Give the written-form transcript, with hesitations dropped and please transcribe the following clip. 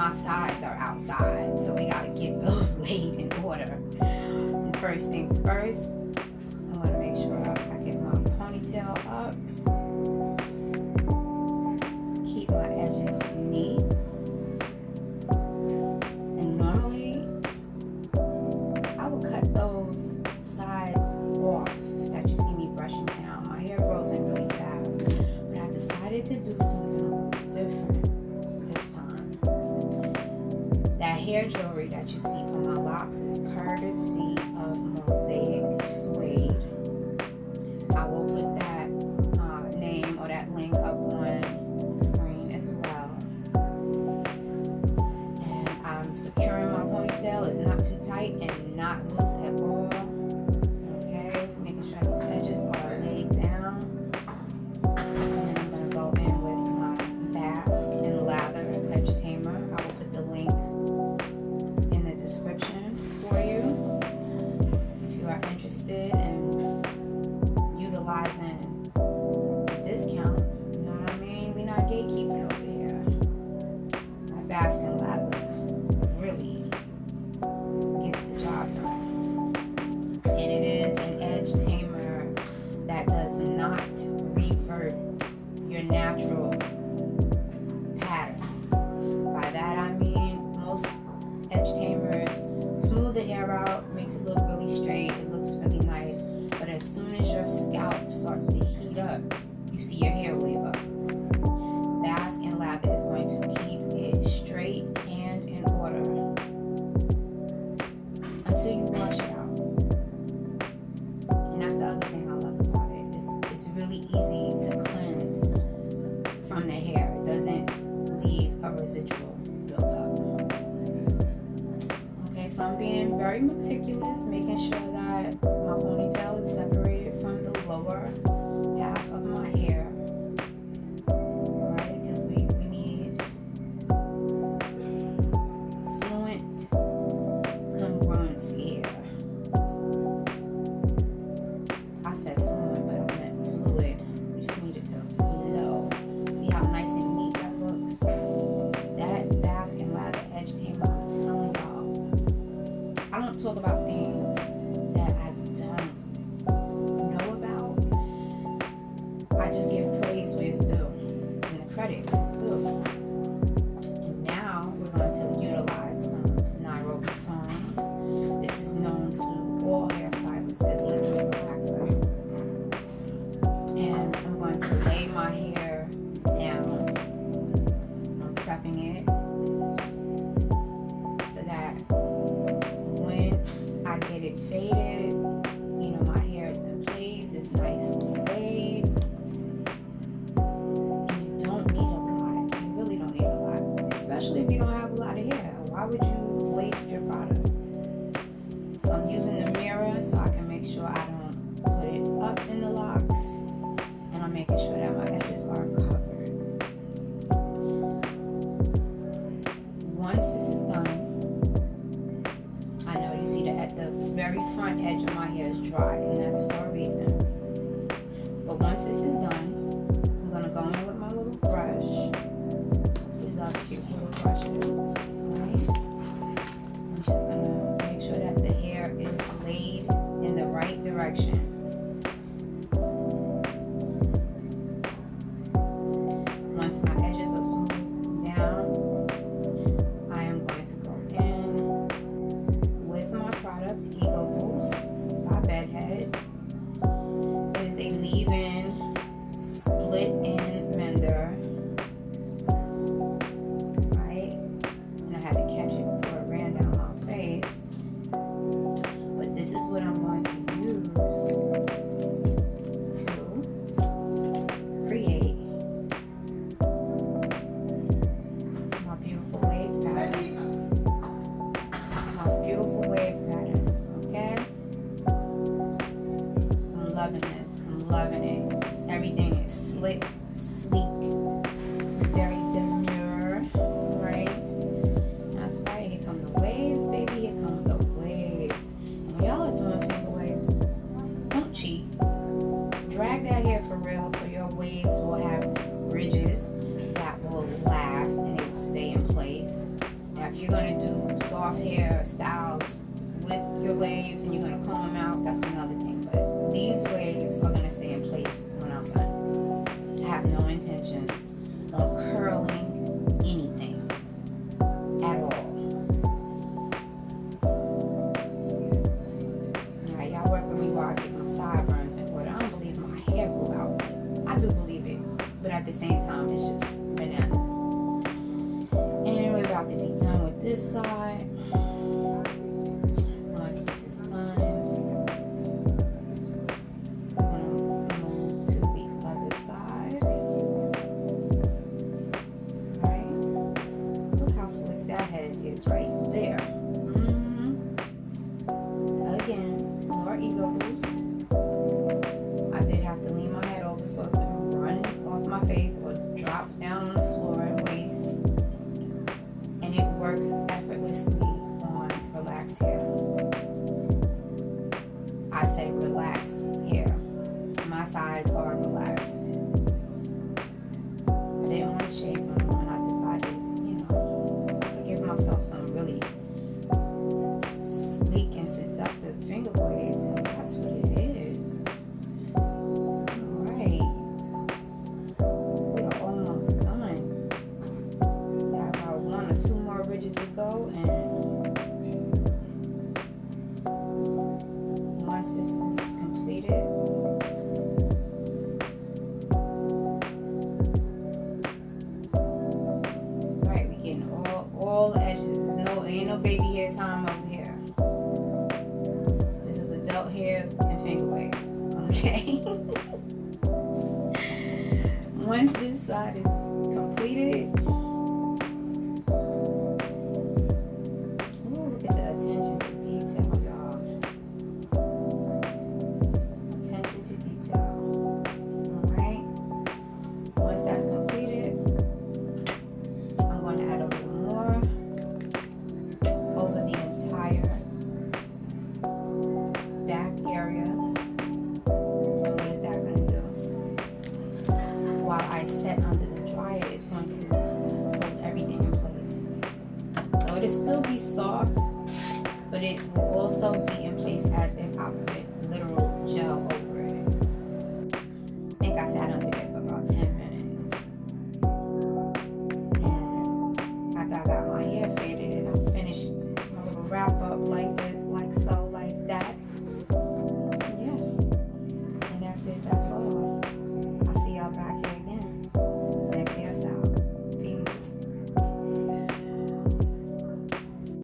my sides are outside, so we gotta get those laid in order. First things first, I want to make sure I get my ponytail up, keep my edges neat. And normally I would cut those sides off that you see me brushing down. My hair grows in really fast, but I decided to do something different this time. That hair jewelry that you see on my locks is courtesy of Mosaic Suede. I will put that name or that link up on the screen as well. And I'm securing my ponytail. It's not too tight and not loose at all. Okay, making sure those edges are laid down. And then I'm going to go in with my Basque and Lather edge tamer. I will put the link in the description for you if you are interested in utilizing a discount. You know what I mean? We're not gatekeeping over here. My Basque and Lather really gets the job done. And it is an edge tamer that does not revert your natural pattern. By that I mean most edge tamers smooth the hair out, makes it look really straight, it looks really nice, but as soon as your scalp starts to heat up, you see your hair wave up. Basque and Lather is going to keep it straight and in order until you wash it out. And that's the other thing I love about it. It's really easy to cleanse from the hair. It doesn't leave a residual buildup. Okay, so I'm being very meticulous, making sure that my ponytail is separated from the lower half of my hair. Alright, because we need fluent congruency here. I said fluent, but I meant fluid. We just need it to flow. See how nice and neat that looks? That Basque and Lather edge tamer, I'm telling y'all, I don't talk about things that I don't know about. I just give praise where it's due and the credit where it's due. And now we're going to utilize some Nairobi foam. This is known to all hairstylists as liquid relaxer. And I'm going to lay my hair down. I'm prepping it so that when I get it faded, you know, my hair is in place, it's nicely laid. And you don't need a lot. You really don't need a lot. Especially if you don't have a lot of hair. Why would you waste your product? So I'm using the mirror so I can make sure I don't put it up in the locks. And I'm making sure that my edges are covered. Once this is done, I know you see that at the very front edge of my hair is dry, and that's for a reason. But once this is done, I'm going to go in with my little brush. These are cute little brushes, right? I'm just going to make sure that the hair is laid in the right direction. Once my edges are smoothed down, I am going to go in with my product, Ego Boost by Bedhead. It is a leave-in, split-in mender, right? And I had to catch it before it ran down my face. But this is what I'm going to use the same time. It's just bananas. And we're about to be done with this side. Once this is done, I'm going to move to the other side. Right? Look how slick that head is right there. Again, more ego boost. I did have to lean my head over so it wouldn't run off my face or drop down on the floor and waste. And it works effortlessly on relaxed hair. I say relaxed hair. My sides are relaxed. I didn't want to shave them, and I decided, I could give myself some really sleek and seductive finger waves, and that's what it is. Alright. We are almost done. We have about 1 or 2 more ridges to go, and once this is completed, that's right, we're getting all the edges. Ain't no baby hair time over here. This is adult hairs and finger waves, okay? Once this side is completed, ooh, look at the attention to detail, y'all. Attention to detail. Alright. Once that's completed, I'm going to add a little more over the entire back area. And what is that going to do? While I set under the dryer, it's going to hold everything in place. So it'll still be soft, but it will also be in place as if I put literal gel over it. I think I sat under it for about 10 minutes. And after I got my hair faded and I finished my little wrap up like this, like so, like that,